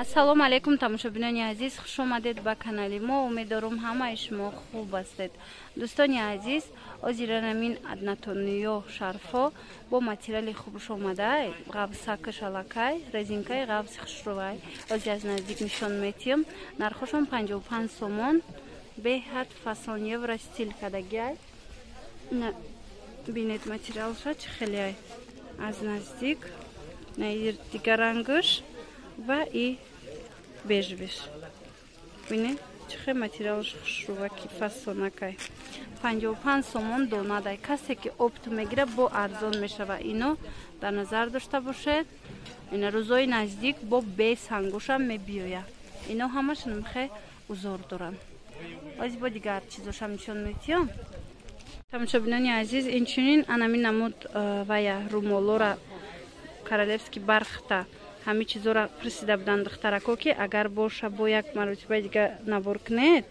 ассалому алейкум тамошобинони азиз, хуш омадед ба канали мо. Умедворум ҳамаи шумо хуб ҳастед. Дӯстони азиз, озира намин аднатониё шарфҳо бо материали хубуш омадай, ғавсака шалакай, резинкаи ғавси хушрувай. Ози аз наздик нишон метиҳам. Нархошон 55 сомон. Беҳад фасон евро стил кадагиай. Бинед материалша чӣ хелеай аз наздик. Наир дигар рангаш ва и бежвиш. Бинед чӣ материалш хушруваки фасонакай. 55 сомон донадай. Касе ки опт мегира бо арзон мешава. Ино дар назар дошта бошед. Ина рӯзои наздик бо бес ангушам мебиёя. Ино ҳамашон мехе узор доранд. Ози бо дигар чизошам нишон метиҳам. Тамошобинони азиз, инчунин анамин намуд вая румолора королевский бархта ҳами чизора присида буданд духтарако ки агар боша бо як маротиба дига набор кунед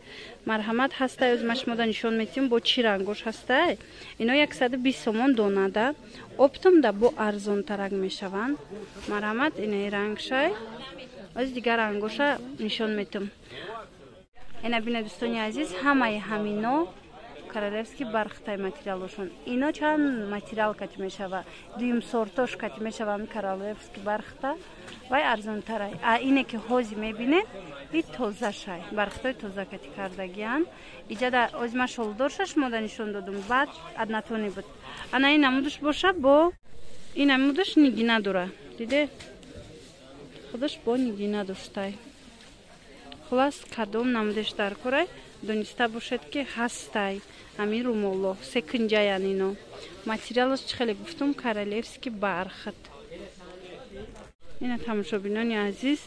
марҳамат ҳастай. ози ма шумода нишон метиҳам бо чӣ рангош ҳастай. Ино 120 сомон донада. оптум да бо арзонтарак мешаванд. марҳамат инаи рангшай. ози дигар рангоша нишон метиҳам. ина бина дӯстони азиз, ҳамаи ҳамино королевский бархтай материалошон. Ино чанд материал кати мешава. Дуюм сортош кати мешаванд королевский бархта вай арзонтарай. А ине ки ҳози мебинед и тозашай. Бархтои тоза кати кардагиян. Иҷада ози ма шолдорша шумода нишон додум. Баъд аднатони буд. Ана ин намудаш боша бо ин намудаш нигина дора. Диде? Худаш бо нигина доштай. Хулас кадом намудеш дар корай дониста бошед ки ҳастай. Ҳамин румоло секунҷаян ино. Материалаш чӣ хеле гуфтум королевский бархат. Ина тамошобинони азиз,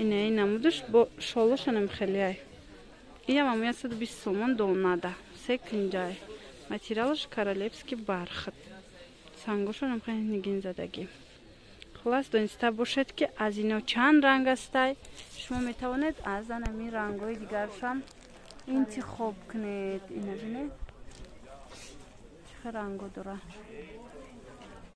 ина ин намудаш бо шолошанам хелеай. Иям ам 120 сомон донада. Секунҷай. Материалаш королевский бархат. Сангошанам хеле нигин задагӣ. Хулас дониста бошед ки аз ино чанд ранг астай. Шумо метавонед аз анамин рангҳои дигаршам интихоб кунед. Ина бинед чӣ ранго дора.